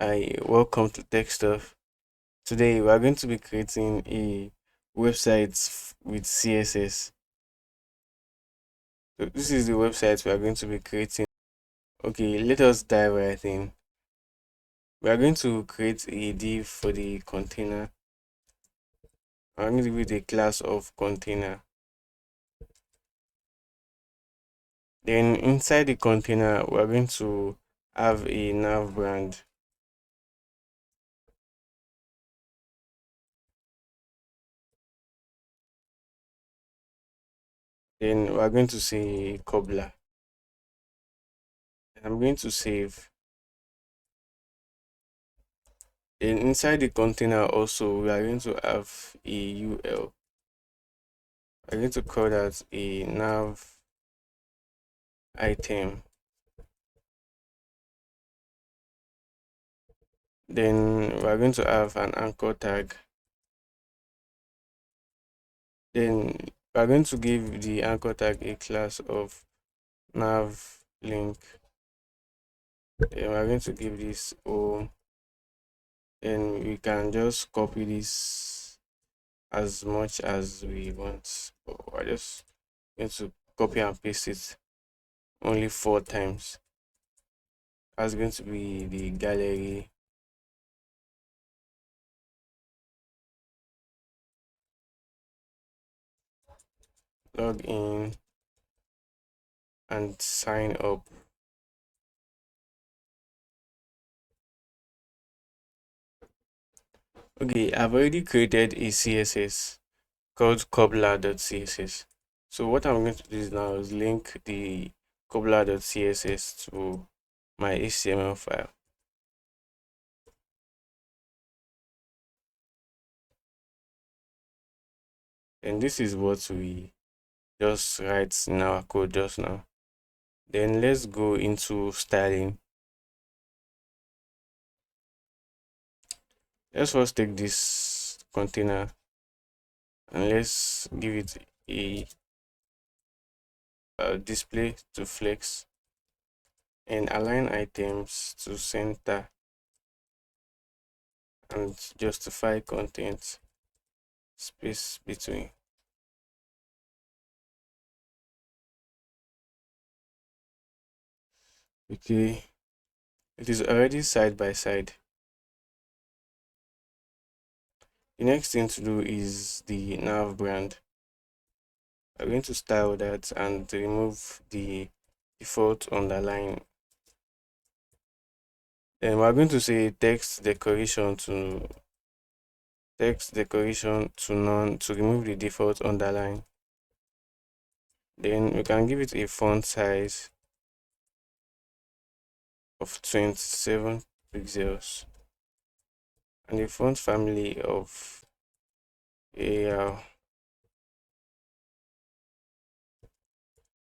Hi, welcome to Tech Stuff. Today we are going to be creating a website with CSS. So this is the website we are going to be creating. Okay, let us dive right in. We are going to create a div for the container. I'm going to give it a class of container. Then inside the container, we are going to have a nav brand. Then we are going to say cobbler. And I'm going to save. Then inside the container also, we are going to have a UL. I'm going to call that a nav item. Then we're going to have an anchor tag. Then we're going to give the anchor tag a class of nav link. Then we're going to give this O. Then we can just copy this as much as we want. We're just going to copy and paste it only 4 times. That's going to be the gallery. Log in and sign up. Okay, I've already created a CSS called cobbler.css. So what I'm going to do is now is link the cobbler.css to my HTML file. And this is what we just write in our code just now. Then let's go into styling. Let's first take this container and let's give it a display to flex and align items to center and justify content space between. Okay, it is already side by side. The next thing to do is the nav brand. I'm going to style that and remove the default underline. Then we're going to say text decoration to none to remove the default underline. Then we can give it a font size of 27 pixels and a font family of AL.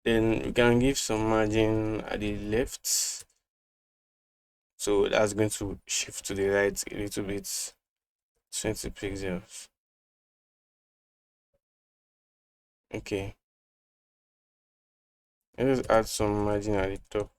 Then we can give some margin at the left, so that's going to shift to the right a little bit, 20 pixels. Okay, let's add some margin at the top,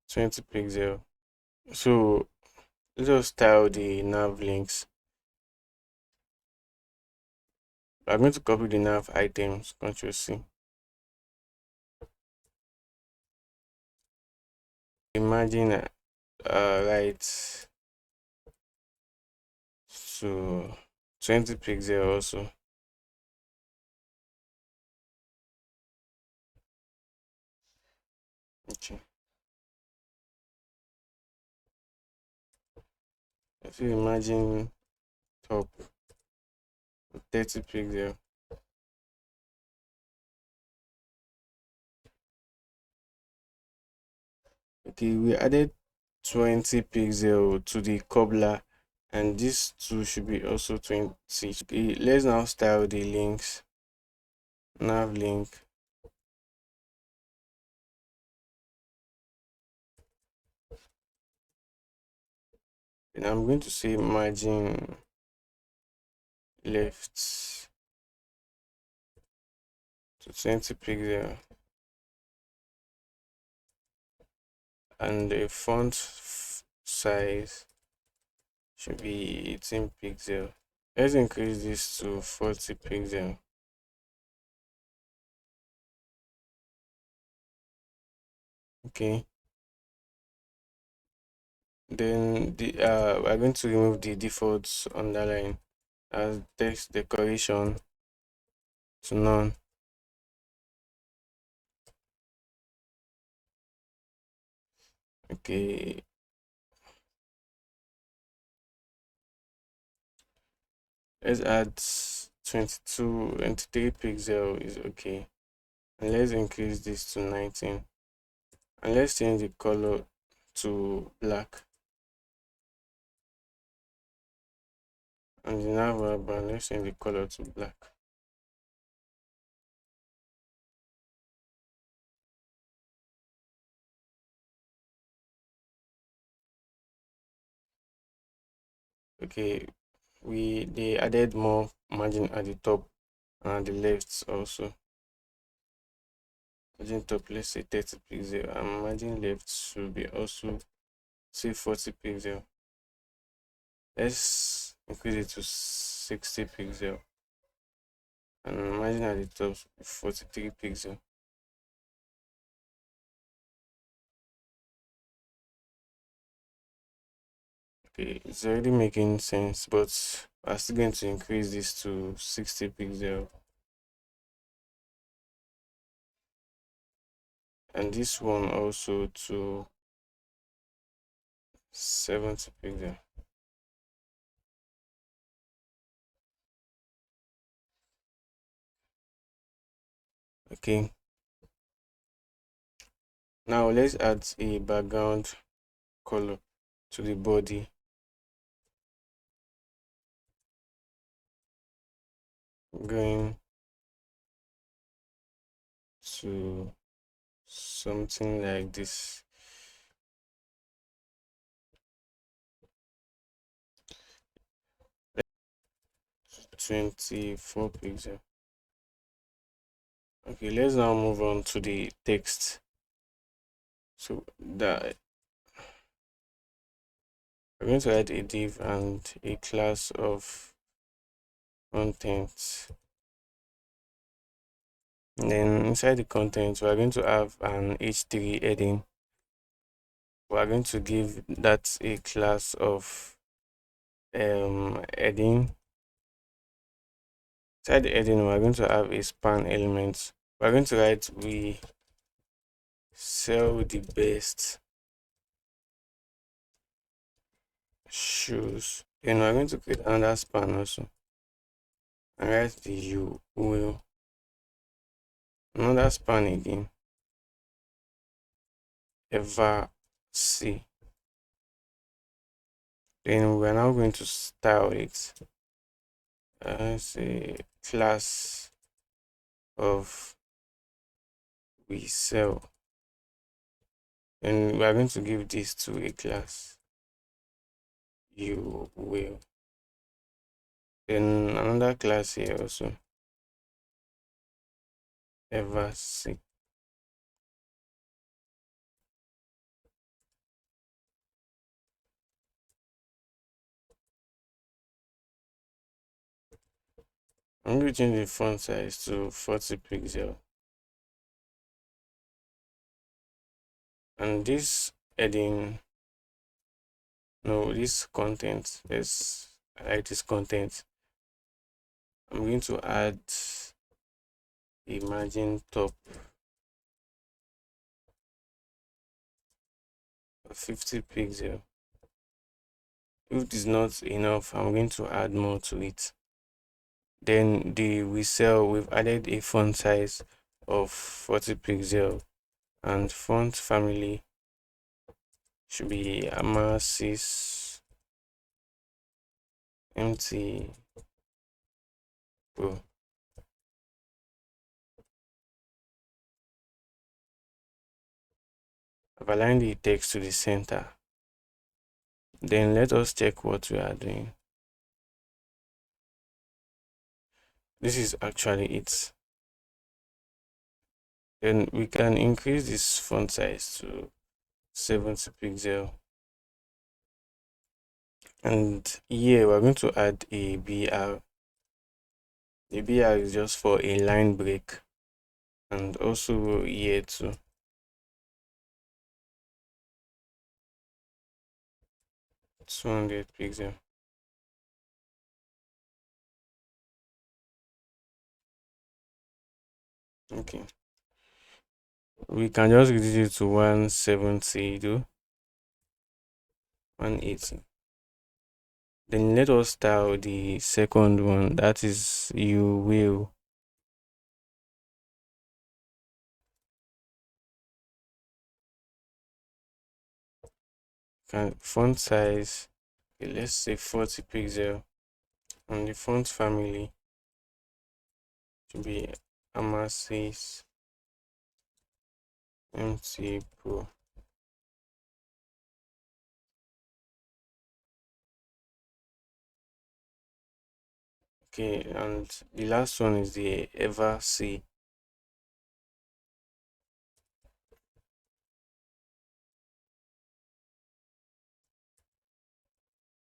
20 pixel. So let's just style the nav links. I'm going to copy the nav items, Ctrl C. Imagine right, so 20 pixel also. Okay, if you imagine top 30 pixel. Okay, we added 20 pixel to the cobbler and this two should be also 20. Okay, let's now style the links. Nav link. And I'm going to say margin left to 20 pixel. and the font size should be 18 pixel. Let's increase this to 40 pixel. Okay. Then we're going to remove the default underline as text decoration to none. Okay. Let's add 22, 23 pixel is okay. And let's increase this to 19. And let's change the color to black. And the navigable bar, let's change the color to black. Okay, they added more margin at the top and the left also. Margin top, let's say 30 pixel, and margin left should be also say 40 pixel. Let's increase it to 60 pixel, and margin at the top 43 pixel. Okay, it's already making sense, but I'm still going to increase this to 60 pixel, and this one also to 70 pixel. Okay, now let's add a background color to the body. Going to something like this. Let's 24 pixel. Okay, let's now move on to the text. So that we're going to add a div and a class of content. And then inside the content, we're going to have an h3 heading. We're going to give that a class of heading. Inside the heading, we're going to have a span element. We're going to write we sell the best shoes. Then we're going to create another span also and write the you will, another span again, ever see. Then we're now going to style it as a class of we sell. And we're going to give this to a class you will. Then another class here also, ever see. I'm going to change the font size to 40 pixel. And this heading, no, this content, I like this content. I'm going to add a margin top of 50 pixel. If it is not enough, I'm going to add more to it. Then the we sell, we've added a font size of 40 pixel, and font family should be Amasis MT Pro. I've aligned the text to the center. Then let us check what we are doing. This is actually it. Then we can increase this font size to 70 pixel. And here we're going to add a BR. The BR is just for a line break, and also here too. 200 pixel. Okay. We can just reduce it to 170 though. 180. Then let us style the second one. That is you will. Can font size. Okay, let's say 40 pixel. And the font family should be Amasis MT Pro. Okay, and the last one is the Ever C.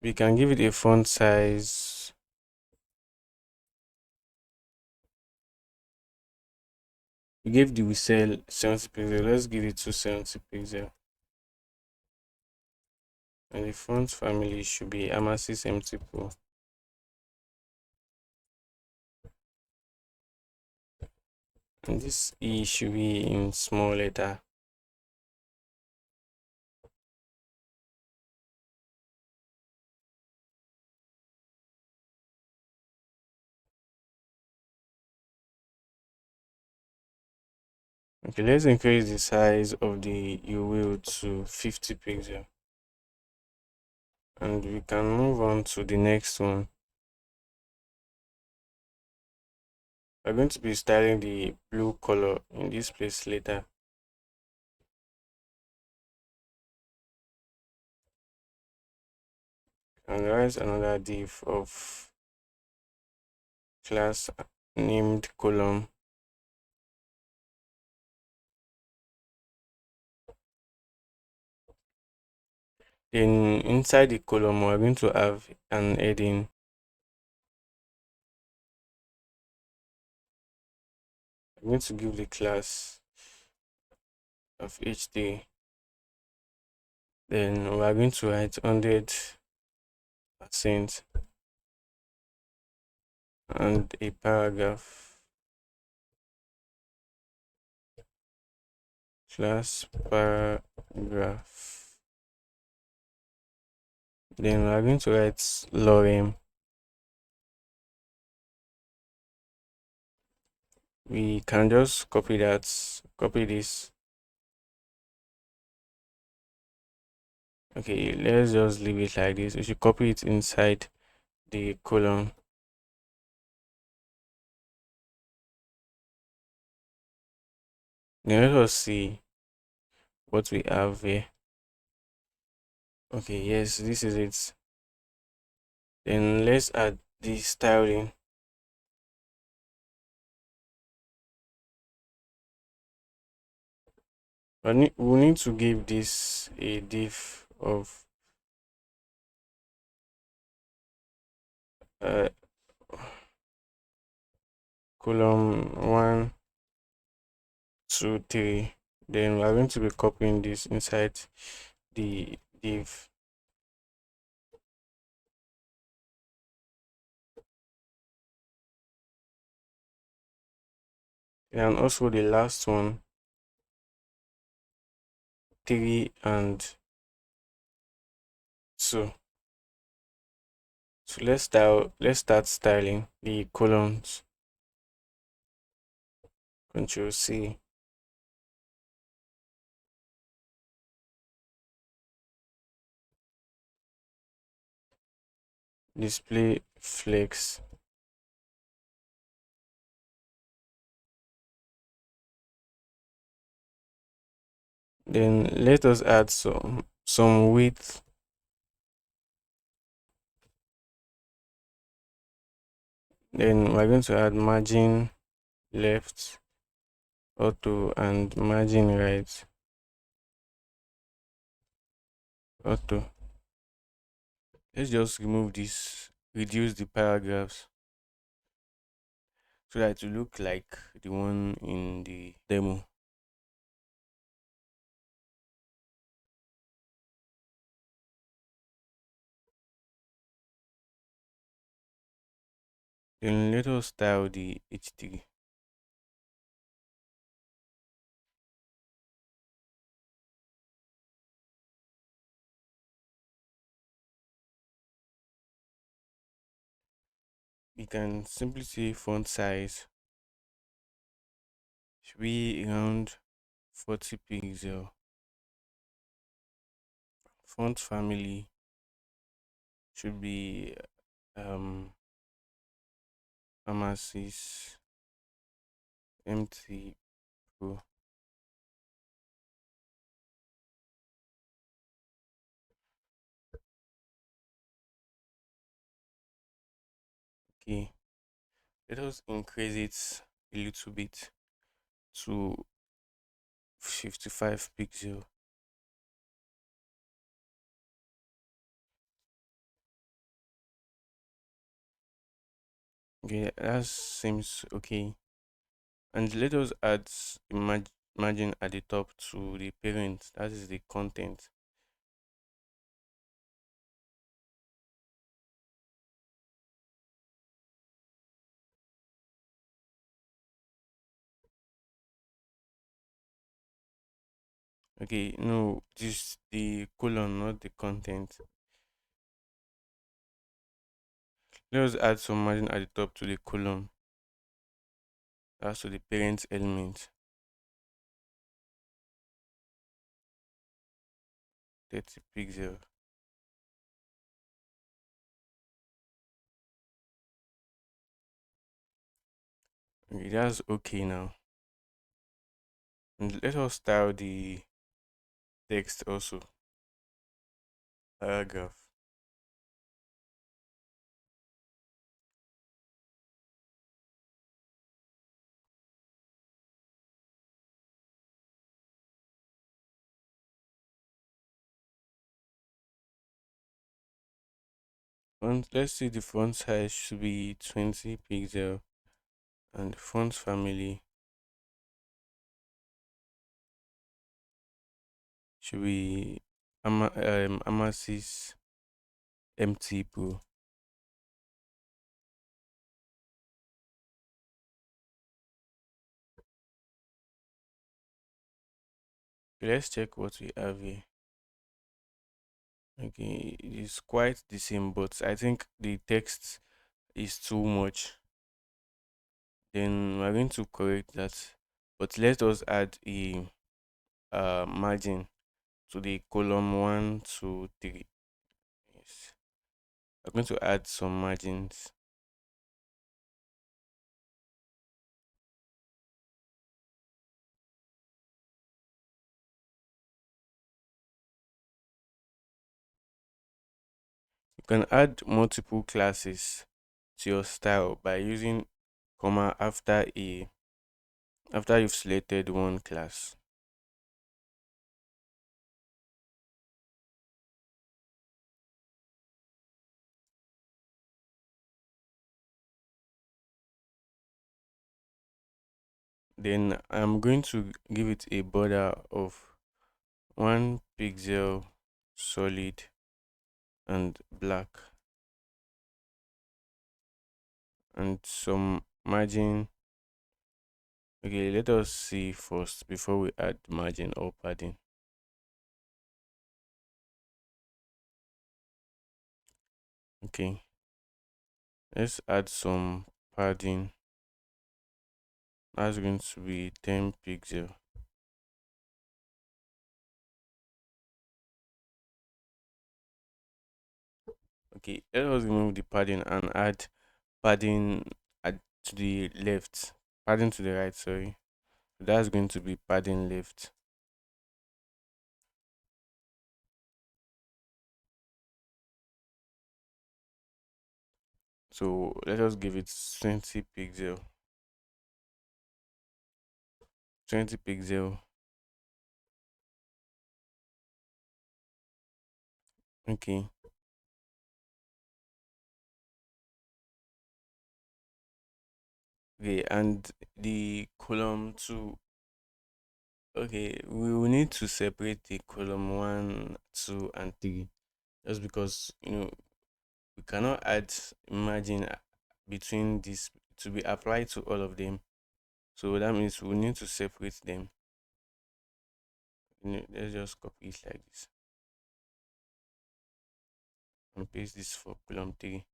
We can give it a font size. We gave the Whistle 70 pixel. Let's give it 270 pixel. And the font family should be Amasis MT Pro. And this E should be in small letter. Okay, let's increase the size of the you will to 50 pixel. And we can move on to the next one. We're going to be styling the blue color in this place later. And write another div of class named column. Then inside the column, we're going to have an heading. I'm going to give the class of HD. Then we're going to write 100% and a paragraph. Class paragraph. Then we're going to write lorem. We can just copy this. Okay, let's just leave it like this. We should copy it inside the column. Then let us see what we have here. Okay, yes, this is it. Then let's add the styling. We need to give this a div of uh, column 1, 2, 3. Then we're going to be copying this inside the div. And also the last one, 3 and 2. So let's start styling the columns. Control C. Display flex. Then let us add some width. Then we're going to add margin left, auto, and margin right. Auto. Let's just remove this, reduce the paragraphs so that it will look like the one in the demo. Then let us style the H3. We can simply say font size should be around 40 pixel. Font family should be Amasis MT Pro. Okay, let us increase it a little bit to 55 pixel. Okay, that seems okay. And let us add margin at the top to the parent. That is the content. Okay, no, just the colon, not the content. Let us add some margin at the top to the column. That's to the parent element. 30 pixel. Okay, that's okay now. And let us style the text also. Paragraph. And let's see the font size should be 20 pixel and the font family should be Amasis MT Pro. Okay, let's check what we have here. Okay, it is quite the same, but I think the text is too much. Then we're going to correct that. But let us add a margin to the column 1 to 3. Yes. I'm going to add some margins. You can add multiple classes to your style by using comma after you've selected one class. Then I'm going to give it a border of 1 pixel solid and black and some margin. Okay, let us see first before we add margin or padding. Okay, let's add some padding. That's going to be 10 pixel. Okay, let us remove the padding and add padding to the left, padding to the right, sorry. That's going to be padding left. So let us give it 20 pixel. 20 pixel. Okay. Okay, and the column two. Okay, we will need to separate the column one, two, and three, just because we cannot add margin between this to be applied to all of them. So that means we need to separate them. Let's just copy it like this and paste this for column three.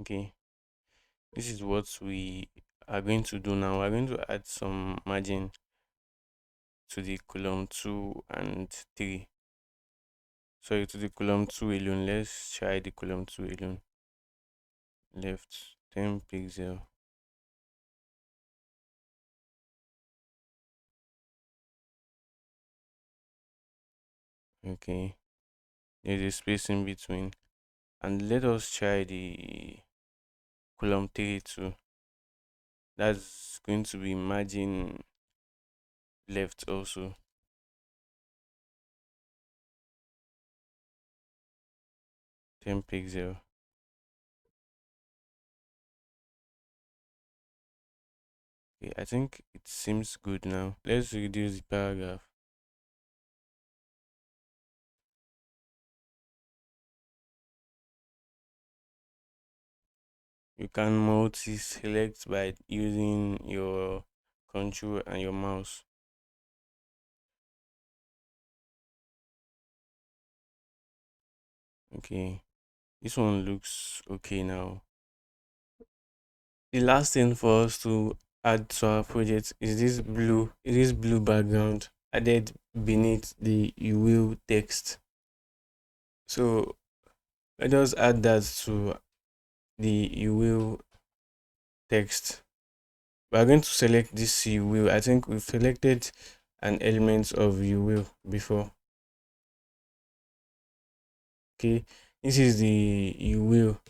Okay, this is what we are going to do now. We're going to add some margin to the column two and three. Sorry, to the column two alone. Let's try the column two alone. Left 10 pixel. Okay, there's a space in between. And let us try the column 3 too. That's going to be margin left also. 10 pixel. Okay, I think it seems good now. Let's reduce the paragraph. You can multi-select by using your control and your mouse. Okay, this one looks okay now. The last thing for us to add to our project is this blue background added beneath the you will text. So let us add that to the you will text. We're going to select this you will. I think we've selected an element of you will before. Okay, this is the you will.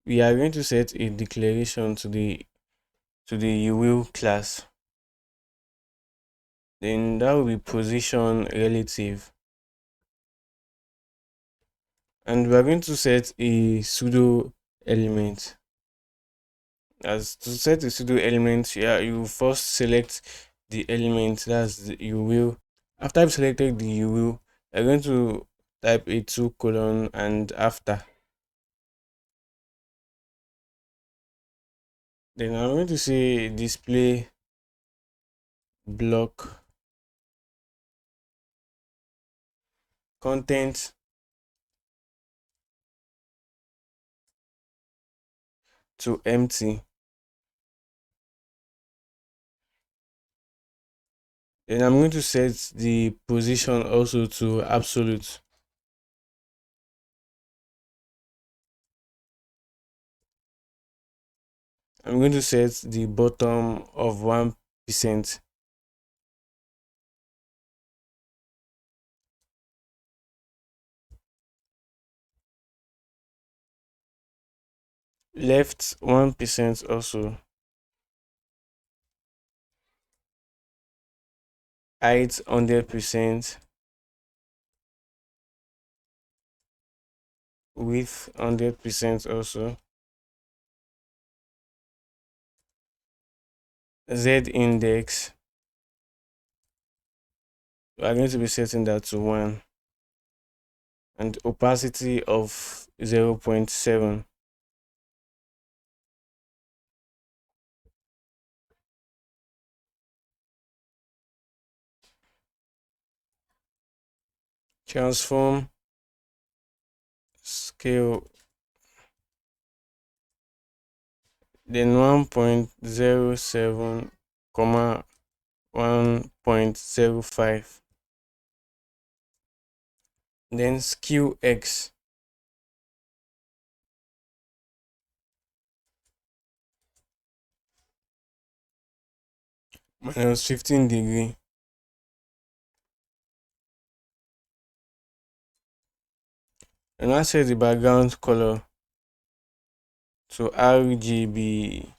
We are going to set a declaration to the you will class. Then that will be position relative. And we are going to set a pseudo element. As to set a pseudo element, yeah, you first select the element that's you will. After you've selected the you will, you're going to type a two colon and after. Then I'm going to say display block content to empty. Then I'm going to set the position also to absolute. I'm going to set the bottom of 1%. Left 1% also. Height 100%. Width 100% also. Z index, we are going to be setting that to 1, and opacity of 0.7. Transform scale, then 1.07 comma 1.05. Then skew x, minus 15 degree. And I set the background color to RGB,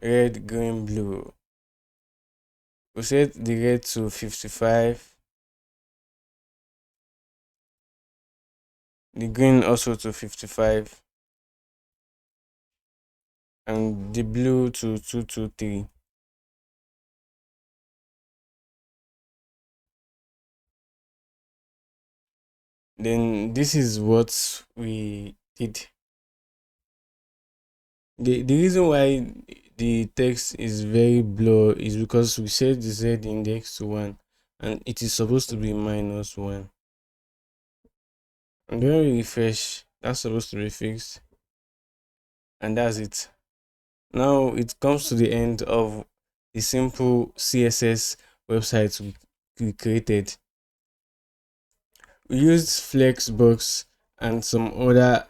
red, green, blue. We set the red to 55, the green also to 55, and the blue to 223. Then this is what we did. The reason why the text is very blur is because we set the z index to 1 and it is supposed to be -1. And when we refresh, that's supposed to be fixed, and that's it. Now it comes to the end of the simple CSS website we created. We used Flexbox and some other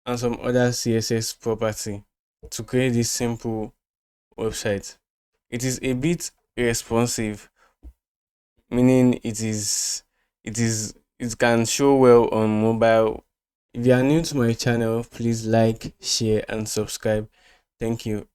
CSS property to create this simple website. It is a bit responsive, meaning it can show well on mobile. If you are new to my channel, please like, share, and subscribe. Thank you.